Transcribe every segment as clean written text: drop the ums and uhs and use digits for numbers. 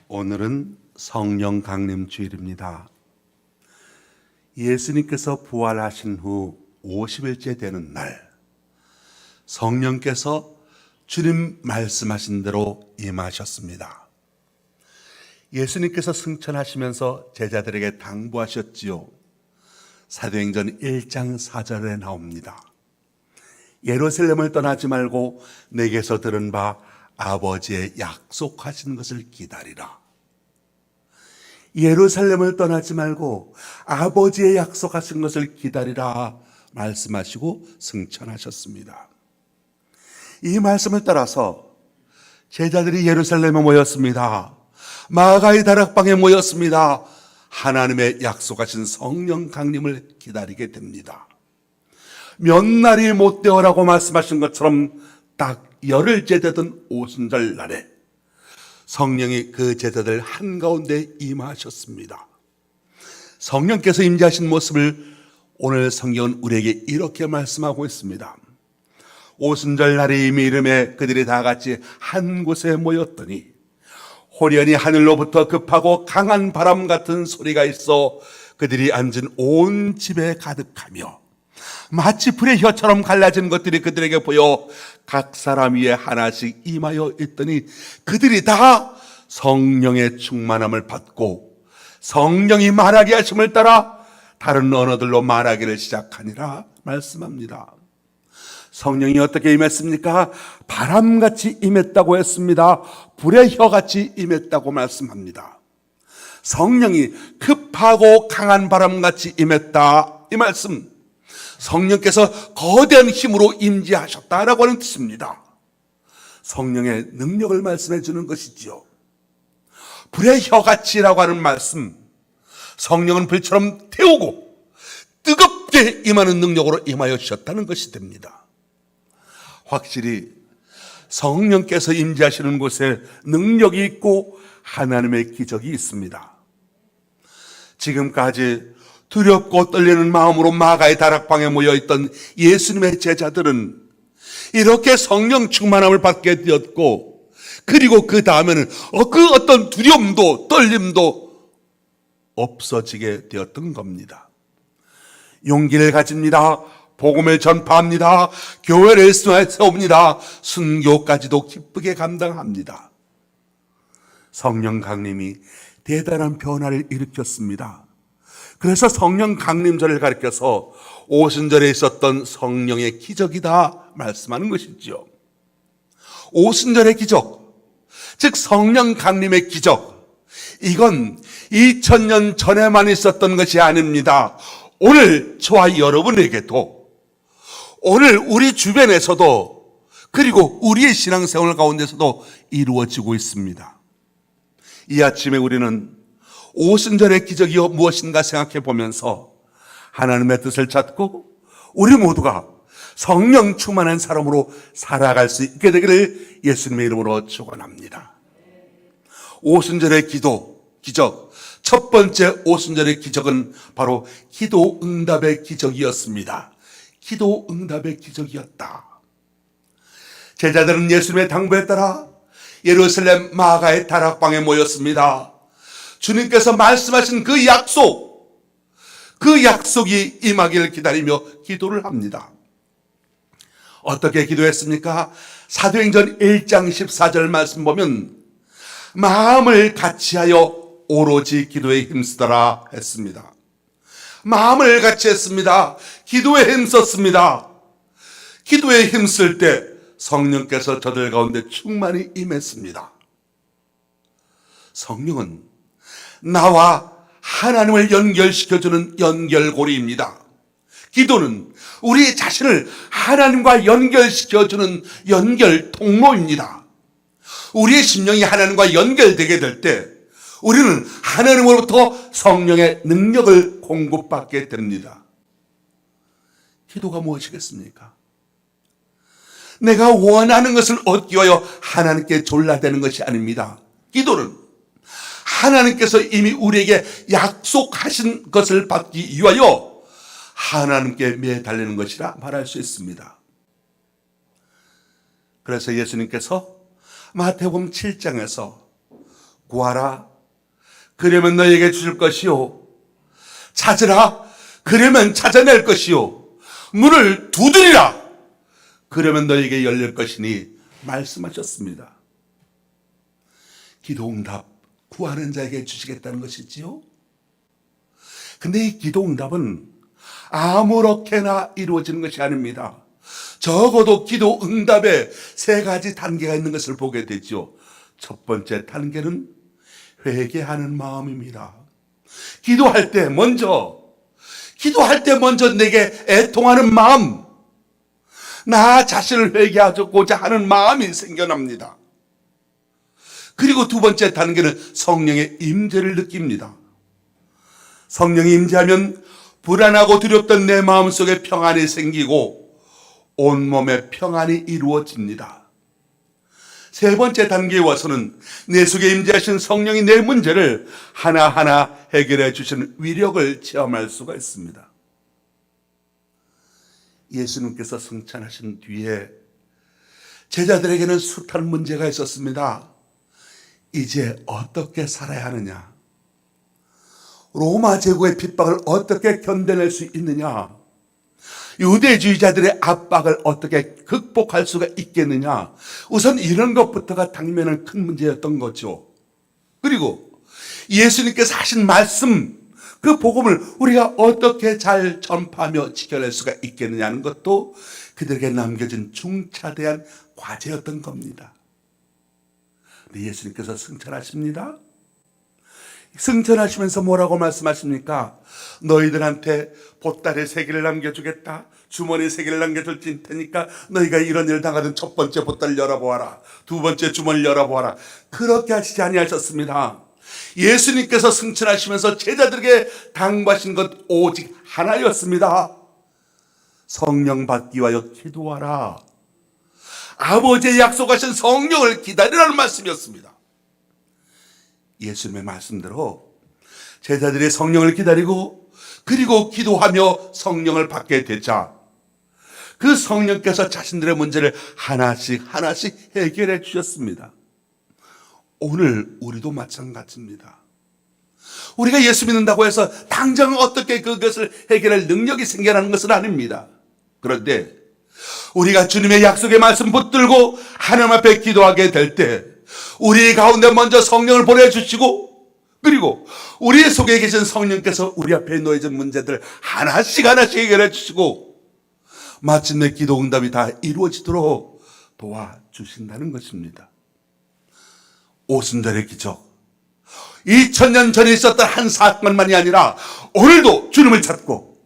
오늘은 성령 강림 주일입니다. 예수님께서 부활하신 후 50일째 되는 날, 성령께서 주님 말씀하신 대로 임하셨습니다. 예수님께서 승천하시면서 제자들에게 당부하셨지요. 사도행전 1장 4절에 나옵니다. 예루살렘을 떠나지 말고 내게서 들은 바 아버지의 약속하신 것을 기다리라. 예루살렘을 떠나지 말고 아버지의 약속하신 것을 기다리라 말씀하시고 승천하셨습니다. 이 말씀을 따라서 제자들이 예루살렘에 모였습니다. 마가의 다락방에 모였습니다. 하나님의 약속하신 성령 강림을 기다리게 됩니다. 몇 날이 못 되어라고 말씀하신 것처럼 딱 열흘째 되던 오순절 날에 성령이 그 제자들 한가운데 임하셨습니다. 성령께서 임재하신 모습을 오늘 성경은 우리에게 이렇게 말씀하고 있습니다. 오순절 날이 이미 이름에 그들이 다 같이 한 곳에 모였더니 호련히 하늘로부터 급하고 강한 바람 같은 소리가 있어 그들이 앉은 온 집에 가득하며 마치 불의 혀처럼 갈라진 것들이 그들에게 보여 각 사람 위에 하나씩 임하여 있더니 그들이 다 성령의 충만함을 받고 성령이 말하게 하심을 따라 다른 언어들로 말하기를 시작하니라 말씀합니다. 성령이 어떻게 임했습니까? 바람같이 임했다고 했습니다. 불의 혀같이 임했다고 말씀합니다. 성령이 급하고 강한 바람같이 임했다, 이 말씀, 성령께서 거대한 힘으로 임재하셨다라고 하는 뜻입니다. 성령의 능력을 말씀해 주는 것이지요. 불의 혀같이라고 하는 말씀, 성령은 불처럼 태우고 뜨겁게 임하는 능력으로 임하여 주셨다는 것이 됩니다. 확실히 성령께서 임재하시는 곳에 능력이 있고 하나님의 기적이 있습니다. 지금까지 두렵고 떨리는 마음으로 마가의 다락방에 모여있던 예수님의 제자들은 이렇게 성령 충만함을 받게 되었고, 그리고 그 다음에는 그 어떤 두려움도 떨림도 없어지게 되었던 겁니다. 용기를 가집니다. 복음을 전파합니다. 교회를 세웁니다. 순교까지도 기쁘게 감당합니다. 성령 강림이 대단한 변화를 일으켰습니다. 그래서 성령 강림절을 가리켜서 오순절에 있었던 성령의 기적이다 말씀하는 것이지요. 오순절의 기적, 즉 성령 강림의 기적, 이건 2000년 전에만 있었던 것이 아닙니다. 오늘 저와 여러분에게도, 오늘 우리 주변에서도, 그리고 우리의 신앙생활 가운데서도 이루어지고 있습니다. 이 아침에 우리는 오순절의 기적이 무엇인가 생각해 보면서 하나님의 뜻을 찾고 우리 모두가 성령 충만한 사람으로 살아갈 수 있게 되기를 예수님의 이름으로 축원합니다. 오순절의 기적, 첫 번째 오순절의 기적은 바로 기도 응답의 기적이었습니다. 기도 응답의 기적이었다. 제자들은 예수님의 당부에 따라 예루살렘 마가의 다락방에 모였습니다. 주님께서 말씀하신 그 약속이 임하기를 기다리며 기도를 합니다. 어떻게 기도했습니까? 사도행전 1장 14절 말씀 보면 마음을 같이하여 오로지 기도에 힘쓰더라 했습니다. 마음을 같이 했습니다. 기도에 힘썼습니다. 기도에 힘쓸 때 성령께서 저들 가운데 충만히 임했습니다. 성령은 나와 하나님을 연결시켜주는 연결고리입니다. 기도는 우리 자신을 하나님과 연결시켜주는 연결 통로입니다. 우리의 심령이 하나님과 연결되게 될 때 우리는 하나님으로부터 성령의 능력을 공급받게 됩니다. 기도가 무엇이겠습니까? 내가 원하는 것을 얻기 위하여 하나님께 졸라대는 것이 아닙니다. 기도는 하나님께서 이미 우리에게 약속하신 것을 받기 위하여 하나님께 매달리는 것이라 말할 수 있습니다. 그래서 예수님께서 마태복음 7장에서 구하라, 그러면 너에게 주실 것이요. 찾으라, 그러면 찾아낼 것이요. 문을 두드리라, 그러면 너에게 열릴 것이니 말씀하셨습니다. 기도응답, 구하는 자에게 주시겠다는 것이지요. 근데 이 기도응답은 아무렇게나 이루어지는 것이 아닙니다. 적어도 기도응답에 세 가지 단계가 있는 것을 보게 되죠. 첫 번째 단계는 회개하는 마음입니다. 기도할 때 먼저 내게 애통하는 마음, 나 자신을 회개하고자 하는 마음이 생겨납니다. 그리고 두 번째 단계는 성령의 임재를 느낍니다. 성령이 임재하면 불안하고 두렵던 내 마음속에 평안이 생기고 온몸에 평안이 이루어집니다. 세 번째 단계에 와서는 내 속에 임재하신 성령이 내 문제를 하나하나 해결해 주시는 위력을 체험할 수가 있습니다. 예수님께서 승천하신 뒤에 제자들에게는 숱한 문제가 있었습니다. 이제 어떻게 살아야 하느냐? 로마 제국의 핍박을 어떻게 견뎌낼 수 있느냐? 유대주의자들의 압박을 어떻게 극복할 수가 있겠느냐? 우선 이런 것부터가 당면은 큰 문제였던 거죠. 그리고 예수님께서 하신 말씀, 그 복음을 우리가 어떻게 잘 전파하며 지켜낼 수가 있겠느냐는 것도 그들에게 남겨진 중차대한 과제였던 겁니다. 근데 예수님께서 승천하십니다. 승천하시면서 뭐라고 말씀하십니까? 너희들한테 보따리 3개를 남겨주겠다. 주머니 3개를 남겨줄 테니까 너희가 이런 일을 당하든 첫 번째 보따리를 열어보아라. 두 번째 주머니를 열어보아라. 그렇게 하시지 아니하셨습니다. 예수님께서 승천하시면서 제자들에게 당부하신 것 오직 하나였습니다. 성령 받기 위하여 기도하라. 아버지의 약속하신 성령을 기다리라는 말씀이었습니다. 예수님의 말씀대로 제자들이 성령을 기다리고 그리고 기도하며 성령을 받게 되자 그 성령께서 자신들의 문제를 하나씩 해결해 주셨습니다. 오늘 우리도 마찬가지입니다. 우리가 예수 믿는다고 해서 당장 어떻게 그것을 해결할 능력이 생겨나는 것은 아닙니다. 그런데 우리가 주님의 약속의 말씀 붙들고 하나님 앞에 기도하게 될 때 우리 가운데 먼저 성령을 보내주시고 그리고 우리 속에 계신 성령께서 우리 앞에 놓여진 문제들 하나씩 해결해 주시고 마침내 기도 응답이 다 이루어지도록 도와주신다는 것입니다. 오순절의 기적, 2000년 전에 있었던 한 사건만이 아니라 오늘도 주님을 찾고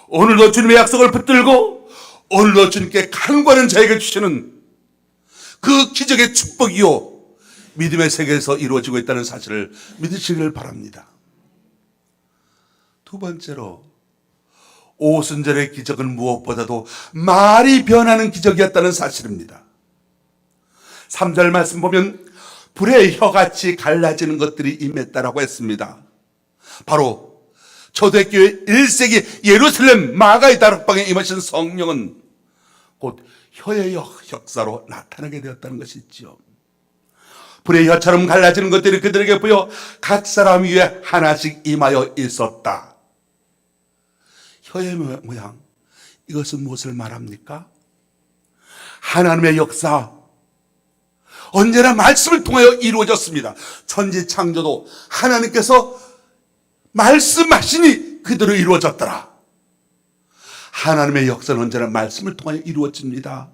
오늘도 주님의 약속을 붙들고 오늘도 주님께 간구하는 자에게 주시는 그 기적의 축복이요 믿음의 세계에서 이루어지고 있다는 사실을 믿으시길 바랍니다. 두 번째로 오순절의 기적은 무엇보다도 말이 변하는 기적이었다는 사실입니다. 3절 말씀 보면 불의 혀같이 갈라지는 것들이 임했다라고 했습니다. 바로 초대교회 1세기 예루살렘 마가의 다락방에 임하신 성령은 곧 혀의 역사로 나타나게 되었다는 것이 있죠. 불의 혀처럼 갈라지는 것들이 그들에게 보여 각 사람 위에 하나씩 임하여 있었다. 혀의 모양, 이것은 무엇을 말합니까? 하나님의 역사, 언제나 말씀을 통하여 이루어졌습니다. 천지 창조도 하나님께서 말씀하시니 그대로 이루어졌더라. 하나님의 역사는 언제나 말씀을 통하여 이루어집니다.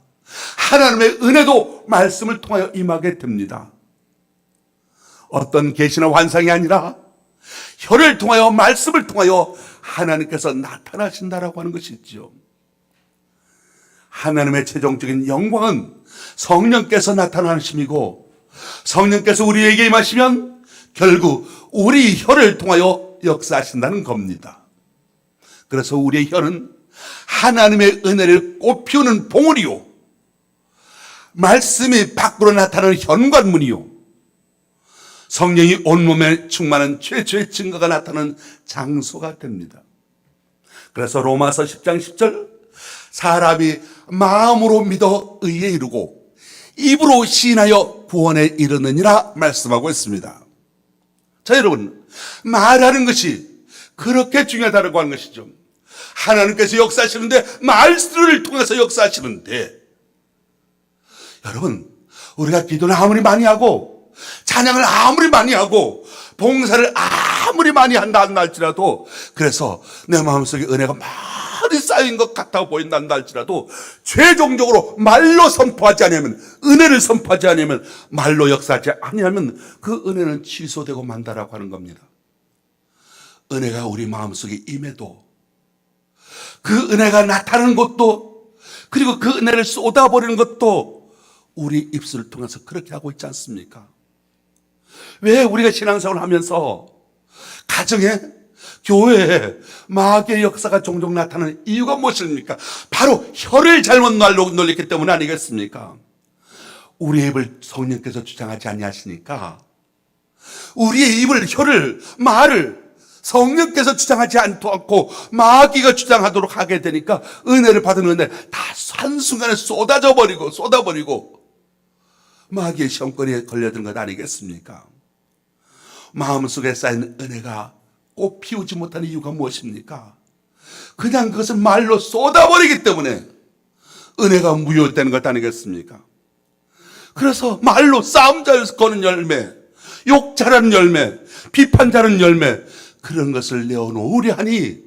하나님의 은혜도 말씀을 통하여 임하게 됩니다. 어떤 계시나 환상이 아니라 혀를 통하여 말씀을 통하여 하나님께서 나타나신다라고 하는 것이죠. 하나님의 최종적인 영광은 성령께서 나타나심이고 성령께서 우리에게 임하시면 결국 우리 혀를 통하여 역사하신다는 겁니다. 그래서 우리의 혀는 하나님의 은혜를 꽃피우는 봉우리요 말씀이 밖으로 나타나는 현관문이요 성령이 온몸에 충만한 최초의 증거가 나타나는 장소가 됩니다. 그래서 로마서 10장 10절 사람이 마음으로 믿어 의에 이르고 입으로 시인하여 구원에 이르느니라 말씀하고 있습니다. 자, 여러분, 말하는 것이 그렇게 중요하다고 하는 것이죠. 하나님께서 역사하시는데, 말씀을 통해서 역사하시는데, 여러분, 우리가 기도를 아무리 많이 하고, 찬양을 아무리 많이 하고, 봉사를 아무리 많이 한다 할지라도, 그래서 내 마음속에 은혜가 많이 쌓인 것 같아 보인다 할지라도, 최종적으로 말로 선포하지 않으면, 은혜를 선포하지 않으면, 말로 역사하지 않으면 그 은혜는 취소되고 만다라고 하는 겁니다. 은혜가 우리 마음속에 임해도, 그 은혜가 나타나는 것도, 그리고 그 은혜를 쏟아버리는 것도 우리 입술을 통해서 그렇게 하고 있지 않습니까? 왜 우리가 신앙생활을 하면서 가정에, 교회에 마귀의 역사가 종종 나타나는 이유가 무엇입니까? 바로 혀를 잘못 놀렸기 때문 아니겠습니까? 우리의 입을 성령께서 주장하지 아니하시니까 우리의 입을, 혀를, 말을 성령께서 주장하지 않고 마귀가 주장하도록 하게 되니까 은혜를 받은 은혜 다 한순간에 쏟아버리고 마귀의 시험거리에 걸려든 것 아니겠습니까? 마음속에 쌓인 은혜가 꽃 피우지 못하는 이유가 무엇입니까? 그냥 그것을 말로 쏟아버리기 때문에 은혜가 무효되는 것 아니겠습니까? 그래서 말로 싸움 잘 거는 열매, 욕 잘하는 열매, 비판 잘하는 열매, 그런 것을 내어놓으려 하니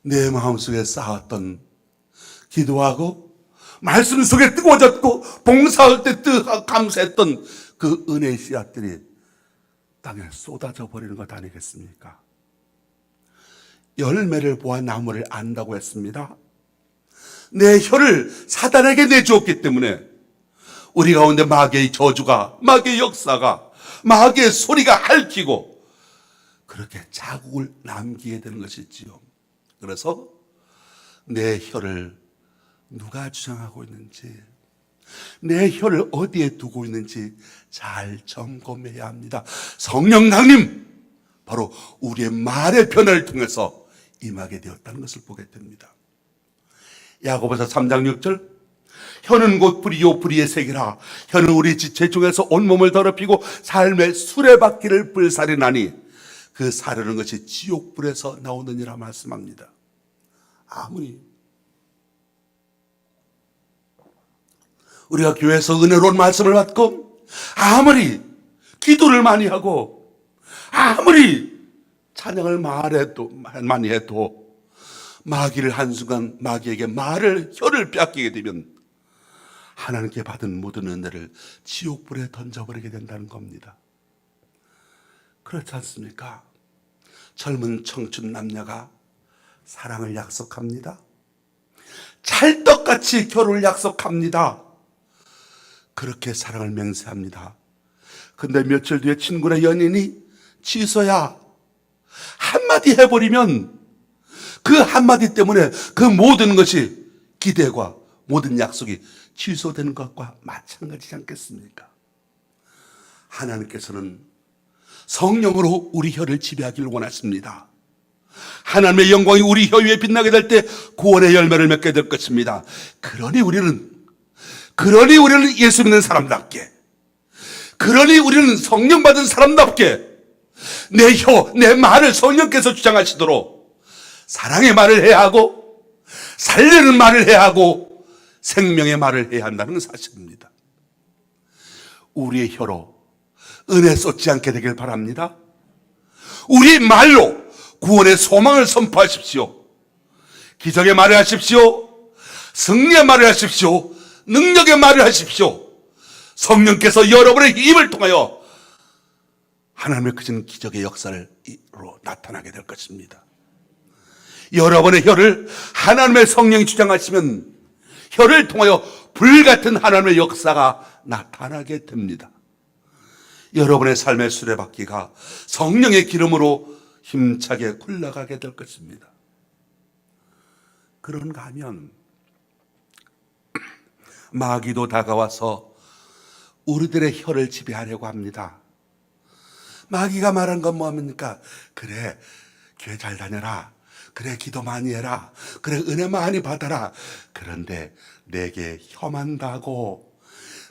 내 마음속에 쌓았던, 기도하고 말씀 속에 뜨거워졌고 봉사할 때 감사했던 그 은혜의 씨앗들이 땅에 쏟아져 버리는 것 아니겠습니까? 열매를 보아 나무를 안다고 했습니다. 내 혀를 사단에게 내주었기 때문에 우리 가운데 마귀의 저주가, 마귀의 역사가, 마귀의 소리가 핥히고 그렇게 자국을 남기게 되는 것이지요. 그래서 내 혀를 누가 주장하고 있는지, 내 혀를 어디에 두고 있는지 잘 점검해야 합니다. 성령 강림, 바로 우리의 말의 변화를 통해서 임하게 되었다는 것을 보게 됩니다. 야고보서 3장 6절, 혀는 곧 불이요 불의의 색이라. 혀는 우리 지체 중에서 온몸을 더럽히고 삶의 수레바퀴를 불살이나니 그 사르는 것이 지옥불에서 나오느니라 말씀합니다. 아무리 우리가 교회에서 은혜로운 말씀을 받고, 아무리 기도를 많이 하고, 아무리 찬양을 많이 해도 마귀를 한순간 마귀에게 혀를 빼앗기게 되면 하나님께 받은 모든 은혜를 지옥불에 던져버리게 된다는 겁니다. 그렇지 않습니까? 젊은 청춘 남녀가 사랑을 약속합니다. 찰떡같이 결혼을 약속합니다. 그렇게 사랑을 맹세합니다. 근데 며칠 뒤에 친구나 연인이 취소야 한마디 해버리면 그 한마디 때문에 그 모든 것이, 기대와 모든 약속이 취소되는 것과 마찬가지지 않겠습니까? 하나님께서는 성령으로 우리 혀를 지배하기를 원하십니다. 하나님의 영광이 우리 혀 위에 빛나게 될 때 구원의 열매를 맺게 될 것입니다. 그러니 우리는 예수 믿는 사람답게, 그러니 우리는 성령 받은 사람답게 내 혀, 내 말을 성령께서 주장하시도록 사랑의 말을 해야 하고, 살리는 말을 해야 하고, 생명의 말을 해야 한다는 사실입니다. 우리의 혀로 은혜 쏟지 않게 되길 바랍니다. 우리 말로 구원의 소망을 선포하십시오. 기적의 말을 하십시오. 승리의 말을 하십시오. 능력의 말을 하십시오. 성령께서 여러분의 입을 통하여 하나님의 크신 기적의 역사로 나타나게 될 것입니다. 여러분의 혀를 하나님의 성령이 주장하시면 혀를 통하여 불같은 하나님의 역사가 나타나게 됩니다. 여러분의 삶의 수레바퀴가 성령의 기름으로 힘차게 굴러가게 될 것입니다. 그런가 하면 마귀도 다가와서 우리들의 혀를 지배하려고 합니다. 마귀가 말한 건 뭡니까? 그래, 교회 잘 다녀라. 그래, 기도 많이 해라. 그래, 은혜 많이 받아라. 그런데 내게 혀만 다고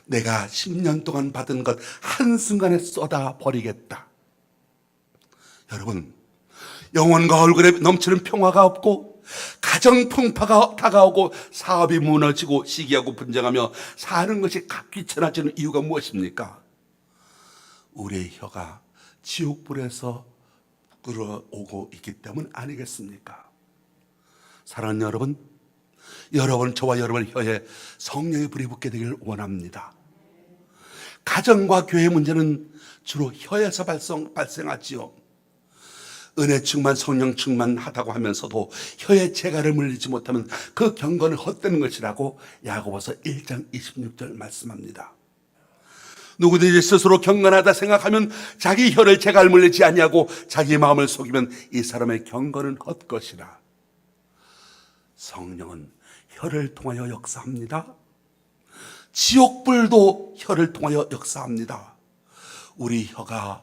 내가 10년 동안 받은 것 한순간에 쏟아버리겠다. 여러분, 영혼과 얼굴에 넘치는 평화가 없고 가정 풍파가 다가오고 사업이 무너지고 시기하고 분쟁하며 사는 것이 귀찮아지는 이유가 무엇입니까? 우리의 혀가 지옥불에서 끌어오고 있기 때문 아니겠습니까? 사랑하는 여러분, 저와 여러분 혀에 성령의 불이 붙게 되기를 원합니다. 가정과 교회 문제는 주로 혀에서 발생하지요. 은혜 충만, 성령 충만하다고 하면서도 혀에 재갈을 물리지 못하면 그 경건은 헛되는 것이라고 야고보서 1장 26절 말씀합니다. 누구든지 스스로 경건하다 생각하면 자기 혀를 재갈 물리지 아니하고 자기 마음을 속이면 이 사람의 경건은 헛것이라. 성령은 혀를 통하여 역사합니다. 지옥불도 혀를 통하여 역사합니다. 우리 혀가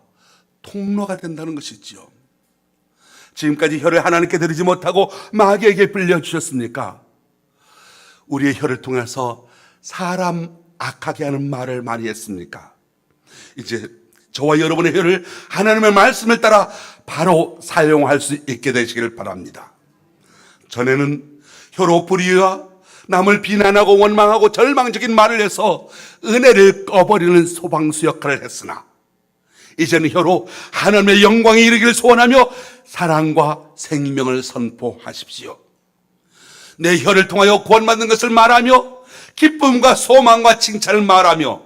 통로가 된다는 것이지요. 지금까지 혀를 하나님께 드리지 못하고 마귀에게 빌려주셨습니까? 우리의 혀를 통해서 사람 악하게 하는 말을 많이 했습니까? 이제 저와 여러분의 혀를 하나님의 말씀을 따라 바로 사용할 수 있게 되시기를 바랍니다. 전에는 혀로 불의와 남을 비난하고 원망하고 절망적인 말을 해서 은혜를 꺼버리는 소방수 역할을 했으나 이제는 혀로 하나님의 영광에 이르기를 소원하며 사랑과 생명을 선포하십시오. 내 혀를 통하여 구원받는 것을 말하며 기쁨과 소망과 칭찬을 말하며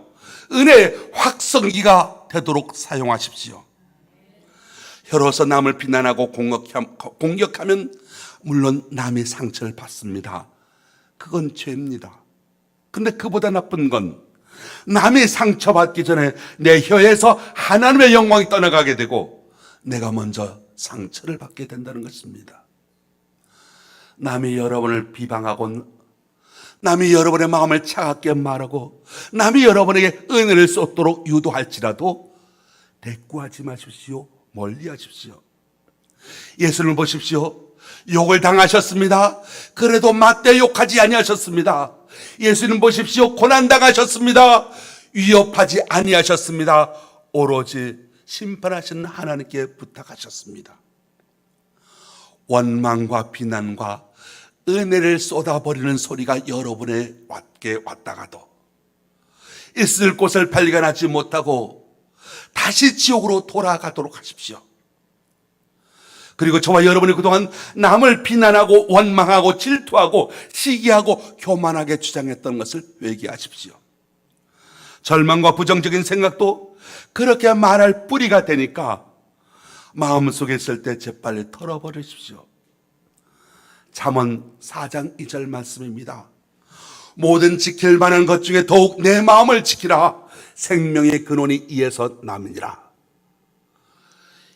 은혜의 확성기가 되도록 사용하십시오. 혀로서 남을 비난하고 공격하면 물론 남의 상처를 받습니다. 그건 죄입니다. 근데 그보다 나쁜 건 남이 상처받기 전에 내 혀에서 하나님의 영광이 떠나가게 되고 내가 먼저 상처를 받게 된다는 것입니다. 남이 여러분을 비방하고 남이 여러분의 마음을 차갑게 말하고 남이 여러분에게 은혜를 쏟도록 유도할지라도 대꾸하지 마십시오. 멀리하십시오. 예수님을 보십시오. 욕을 당하셨습니다. 그래도 맞대 욕하지 아니하셨습니다. 예수님 보십시오. 고난당하셨습니다. 위협하지 아니하셨습니다. 오로지 심판하신 하나님께 부탁하셨습니다. 원망과 비난과 은혜를 쏟아버리는 소리가 여러분에게 왔다가도 있을 곳을 발견하지 못하고 다시 지옥으로 돌아가도록 하십시오. 그리고 저와 여러분이 그동안 남을 비난하고 원망하고 질투하고 시기하고 교만하게 주장했던 것을 회개하십시오. 절망과 부정적인 생각도 그렇게 말할 뿌리가 되니까 마음속에 있을 때 재빨리 털어버리십시오. 잠언 4장 2절 말씀입니다. 모든 지킬 만한 것 중에 더욱 내 마음을 지키라. 생명의 근원이 이에서 남으니라.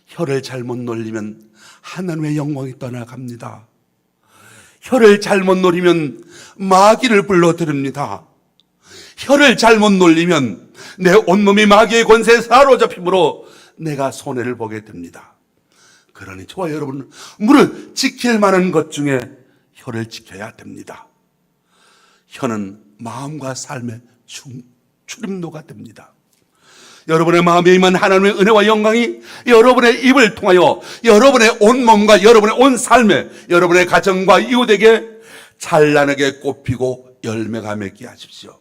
혀를 잘못 놀리면 하나님의 영광이 떠나갑니다. 혀를 잘못 노리면 마귀를 불러들입니다. 혀를 잘못 놀리면 내 온몸이 마귀의 권세에 사로잡힘으로 내가 손해를 보게 됩니다. 그러니 저와 여러분, 물을 지킬 만한 것 중에 혀를 지켜야 됩니다. 혀는 마음과 삶의 출입로가 됩니다. 여러분의 마음에 임한 하나님의 은혜와 영광이 여러분의 입을 통하여 여러분의 온 몸과 여러분의 온 삶에 여러분의 가정과 이웃에게 찬란하게 꽃피고 열매가 맺게 하십시오.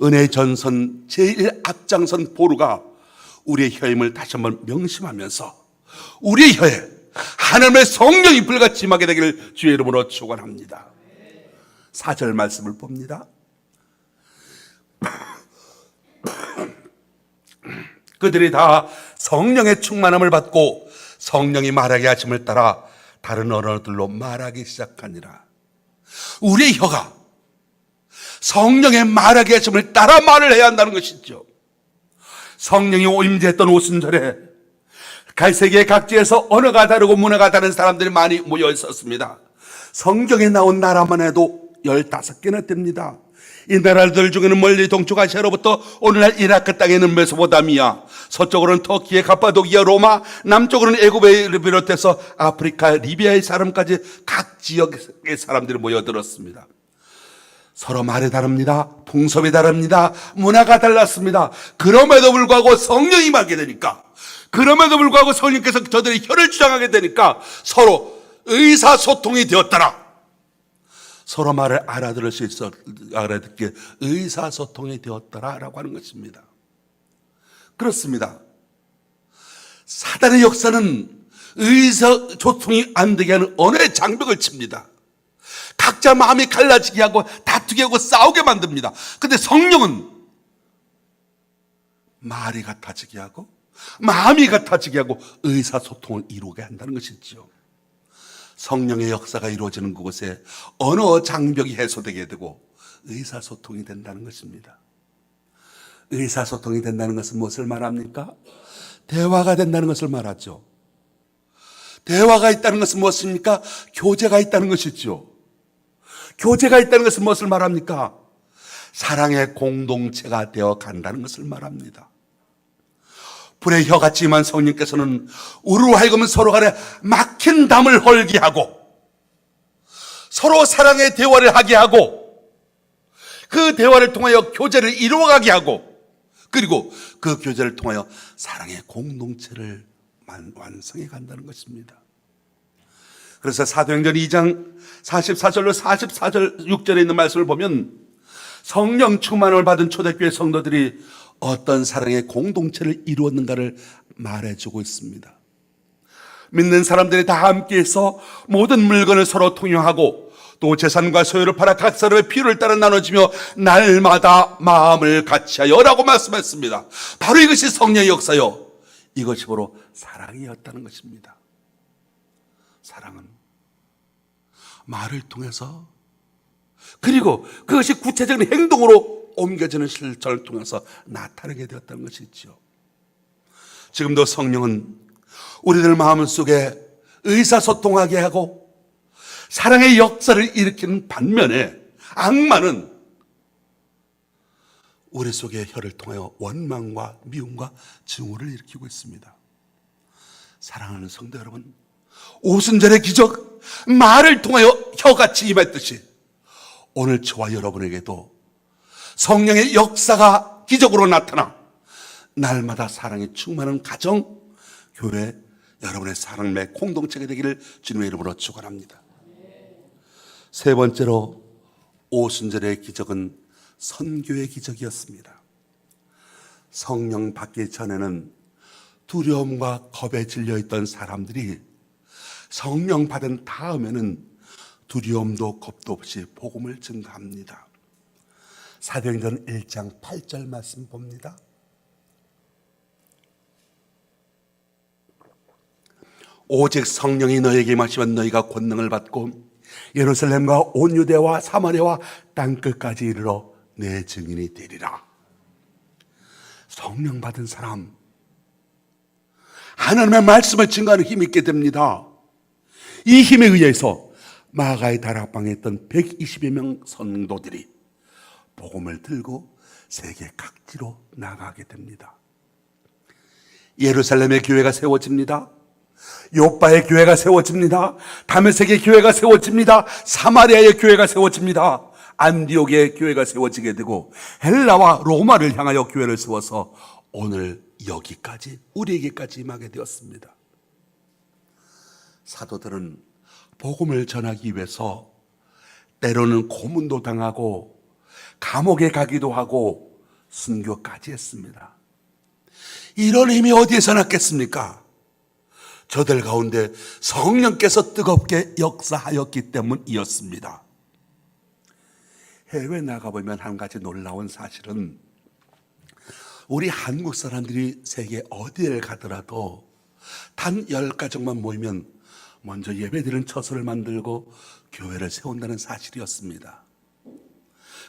은혜의 전선 제일 앞장선 보루가 우리의 혀임을 다시 한번 명심하면서 우리의 혀에 하나님의 성령이 불같이 임하게 되기를 주의 이름으로 축원합니다. 4절 말씀을 봅니다. 그들이 다 성령의 충만함을 받고 성령이 말하게 하심을 따라 다른 언어들로 말하기 시작하니라. 우리의 혀가 성령의 말하게 하심을 따라 말을 해야 한다는 것이죠. 성령이 임재했던 오순절에 세계 각지에서 언어가 다르고 문화가 다른 사람들이 많이 모여 있었습니다. 성경에 나온 나라만 해도 15개나 됩니다. 이 나라들 중에는 멀리 동쪽 아시아로부터 오늘날 이라크 땅에 있는 메소포타미아, 서쪽으로는 터키의 갑바도기아, 로마, 남쪽으로는 애굽을 비롯해서 아프리카, 리비아의 사람까지 각 지역의 사람들이 모여들었습니다. 서로 말이 다릅니다. 풍습이 다릅니다. 문화가 달랐습니다. 그럼에도 불구하고 성령이 임하게 되니까 그럼에도 불구하고 성령께서 저들의 혀를 주장하게 되니까 서로 의사소통이 되었더라. 서로 말을 알아들을 수 있어 알아듣게 의사소통이 되었더라라고 하는 것입니다. 그렇습니다. 사단의 역사는 의사소통이 안 되게 하는 언어의 장벽을 칩니다. 각자 마음이 갈라지게 하고 다투게 하고 싸우게 만듭니다. 근데 성령은 말이 같아지게 하고 마음이 같아지게 하고 의사소통을 이루게 한다는 것이죠. 성령의 역사가 이루어지는 그곳에 언어 장벽이 해소되게 되고 의사소통이 된다는 것입니다. 의사소통이 된다는 것은 무엇을 말합니까? 대화가 된다는 것을 말하죠. 대화가 있다는 것은 무엇입니까? 교제가 있다는 것이죠. 교제가 있다는 것은 무엇을 말합니까? 사랑의 공동체가 되어 간다는 것을 말합니다. 불의 혀 같지만 성령께서는 우리로 하여금 서로 간에 막힌 담을 헐게 하고 서로 사랑의 대화를 하게 하고 그 대화를 통하여 교제를 이루어가게 하고 그리고 그 교제를 통하여 사랑의 공동체를 완성해 간다는 것입니다. 그래서 사도행전 2장 44절로 44절 6절에 있는 말씀을 보면 성령 충만을 받은 초대교회 성도들이 어떤 사랑의 공동체를 이루었는가를 말해주고 있습니다. 믿는 사람들이 다 함께해서 모든 물건을 서로 통용하고 또 재산과 소유를 팔아 각 사람의 필요를 따라 나눠주며 날마다 마음을 같이하여라고 말씀했습니다. 바로 이것이 성령의 역사요, 이것이 바로 사랑이었다는 것입니다. 사랑은 말을 통해서 그리고 그것이 구체적인 행동으로 옮겨지는 실천을 통해서 나타나게 되었다는 것이죠. 지금도 성령은 우리들 마음 속에 의사소통하게 하고 사랑의 역사를 일으키는 반면에 악마는 우리 속에 혀를 통하여 원망과 미움과 증오를 일으키고 있습니다. 사랑하는 성도 여러분, 오순절의 기적, 말을 통하여 혀같이 임했듯이 오늘 저와 여러분에게도 성령의 역사가 기적으로 나타나 날마다 사랑이 충만한 가정, 교회, 여러분의 사랑의 공동체가 되기를 주님의 이름으로 축원합니다. 세 번째로 오순절의 기적은 선교의 기적이었습니다. 성령 받기 전에는 두려움과 겁에 질려있던 사람들이 성령 받은 다음에는 두려움도 겁도 없이 복음을 증거합니다. 사도행전 1장 8절 말씀 봅니다. 오직 성령이 너에게 임하시면 너희가 권능을 받고 예루살렘과 온 유대와 사마리아와 땅끝까지 이르러 내 증인이 되리라. 성령 받은 사람, 하나님의 말씀을 증거하는 힘이 있게 됩니다. 이 힘에 의해서 마가의 다락방에 있던 120여 명 성도들이 복음을 들고 세계 각지로 나가게 됩니다. 예루살렘의 교회가 세워집니다. 요빠의 교회가 세워집니다. 다메섹의 교회가 세워집니다. 사마리아의 교회가 세워집니다. 안디옥의 교회가 세워지게 되고 헬라와 로마를 향하여 교회를 세워서 오늘 여기까지 우리에게까지 임하게 되었습니다. 사도들은 복음을 전하기 위해서 때로는 고문도 당하고 감옥에 가기도 하고 순교까지 했습니다. 이런 힘이 어디에서 났겠습니까? 저들 가운데 성령께서 뜨겁게 역사하였기 때문이었습니다. 해외 나가보면 한 가지 놀라운 사실은 우리 한국 사람들이 세계 어디를 가더라도 단 10가정만 모이면 먼저 예배드리는 처소를 만들고 교회를 세운다는 사실이었습니다.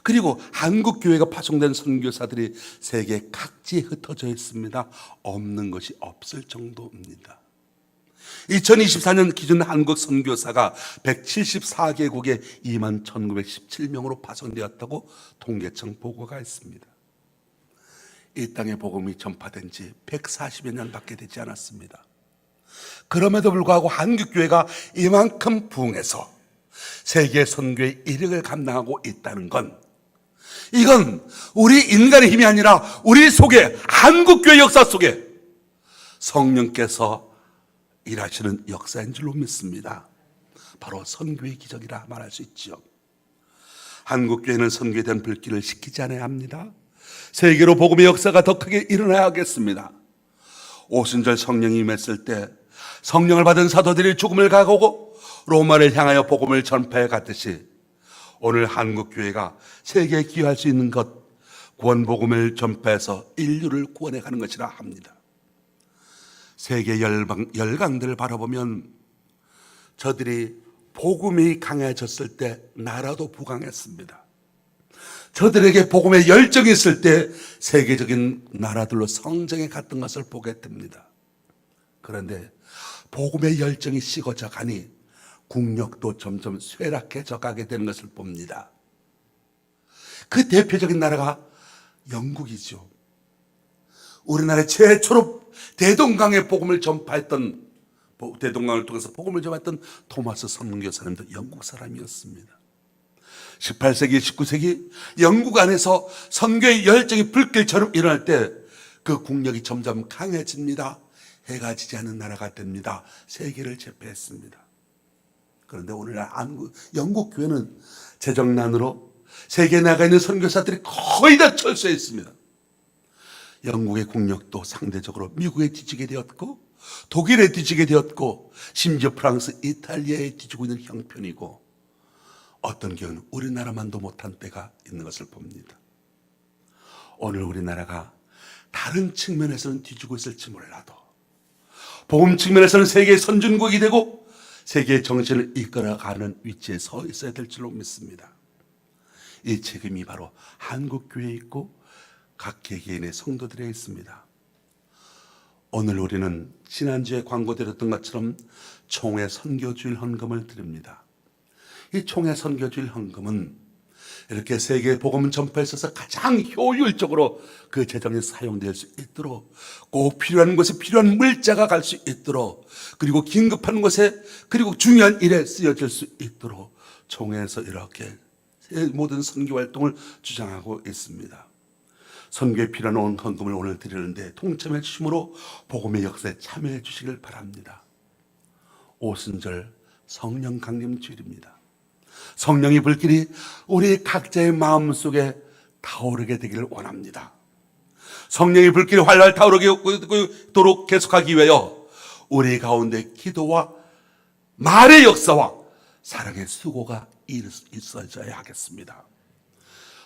그리고 한국 교회가 파송된 선교사들이 세계 각지에 흩어져 있습니다. 없는 것이 없을 정도입니다. 2024년 기준 한국 선교사가 174개국에 21,917명으로 파송되었다고 통계청 보고가 있습니다. 이 땅의 복음이 전파된 지 140여 년밖에 되지 않았습니다. 그럼에도 불구하고 한국교회가 이만큼 부흥해서 세계 선교의 이력을 감당하고 있다는 건, 이건 우리 인간의 힘이 아니라 우리 속에, 한국교회 역사 속에 성령께서 일하시는 역사인 줄로 믿습니다. 바로 선교의 기적이라 말할 수 있죠. 한국교회는 선교에 대한 불길을 식히지 않아야 합니다. 세계로 복음의 역사가 더 크게 일어나야 하겠습니다. 오순절 성령이 임했을 때 성령을 받은 사도들이 죽음을 각오하고 로마를 향하여 복음을 전파해 갔듯이 오늘 한국교회가 세계에 기여할 수 있는 것, 구원복음을 전파해서 인류를 구원해 가는 것이라 합니다. 세계 열강들을 바라보면 저들이 복음이 강해졌을 때 나라도 부강했습니다. 저들에게 복음의 열정이 있을 때 세계적인 나라들로 성장해 갔던 것을 보게 됩니다. 그런데 복음의 열정이 식어져 가니 국력도 점점 쇠락해져 가게 되는 것을 봅니다. 그 대표적인 나라가 영국이죠. 우리나라의 최초로 대동강의 복음을 전파했던, 대동강을 통해서 복음을 전파했던 토마스 선문교사님도 영국 사람이었습니다. 18세기, 19세기 영국 안에서 선교의 열정이 불길처럼 일어날 때 그 국력이 점점 강해집니다. 해가 지지 않는 나라가 됩니다. 세계를 제패했습니다. 그런데 오늘날 영국 교회는 재정난으로 세계에 나가 있는 선교사들이 거의 다 철수해 있습니다. 영국의 국력도 상대적으로 미국에 뒤지게 되었고 독일에 뒤지게 되었고 심지어 프랑스, 이탈리아에 뒤지고 있는 형편이고 어떤 경우는 우리나라만도 못한 때가 있는 것을 봅니다. 오늘 우리나라가 다른 측면에서는 뒤지고 있을지 몰라도 복음 측면에서는 세계의 선진국이 되고 세계의 정신을 이끌어가는 위치에 서 있어야 될 줄로 믿습니다. 이 책임이 바로 한국교회에 있고 각 개개인의 성도들에 있습니다. 오늘 우리는 지난주에 광고드렸던 것처럼 총회 선교주일 헌금을 드립니다. 이 총회 선교주일 헌금은 이렇게 세계 복음 전파에 있어서 가장 효율적으로 그 재정이 사용될 수 있도록 꼭 필요한 곳에 필요한 물자가 갈 수 있도록 그리고 긴급한 곳에 그리고 중요한 일에 쓰여질 수 있도록 총회에서 이렇게 모든 선교 활동을 주장하고 있습니다. 선교에 필요한 헌금을 오늘 드리는데 동참해 주심으로 복음의 역사에 참여해 주시길 바랍니다. 오순절 성령 강림 주일입니다. 성령의 불길이 우리 각자의 마음속에 타오르게 되기를 원합니다. 성령의 불길이 활활 타오르도록 계속하기 위하여 우리 가운데 기도와 말의 역사와 사랑의 수고가 있어져야 하겠습니다.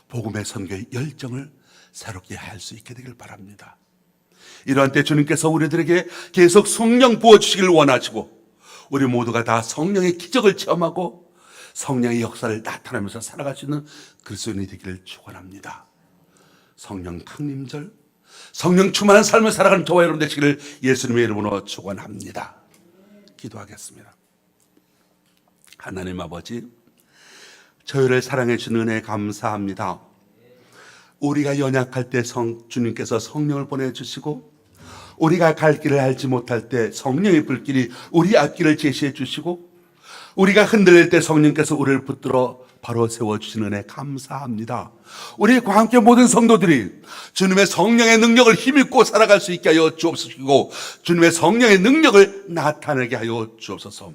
복음의 선교의 열정을 새롭게 할 수 있게 되길 바랍니다. 이러한 때 주님께서 우리들에게 계속 성령 부어주시길 원하시고 우리 모두가 다 성령의 기적을 체험하고 성령의 역사를 나타내면서 살아갈 수 있는 그리스도인이 되기를 축원합니다. 성령 강림절, 성령 충만한 삶을 살아가는 저와 여러분 되시기를 예수님의 이름으로 축원합니다. 기도하겠습니다. 하나님 아버지, 저희를 사랑해 주신 은혜에 감사합니다. 우리가 연약할 때 주님께서 성령을 보내주시고 우리가 갈 길을 알지 못할 때 성령의 불길이 우리 앞길을 제시해 주시고 우리가 흔들릴 때 성령께서 우리를 붙들어 바로 세워주시는 은혜 감사합니다. 우리와 함께 모든 성도들이 주님의 성령의 능력을 힘입고 살아갈 수 있게 하여 주옵시고 주님의 성령의 능력을 나타내게 하여 주옵소서.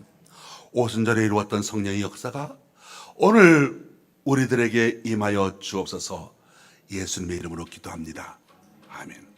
오순절에 이루었던 성령의 역사가 오늘 우리들에게 임하여 주옵소서. 예수님의 이름으로 기도합니다. 아멘.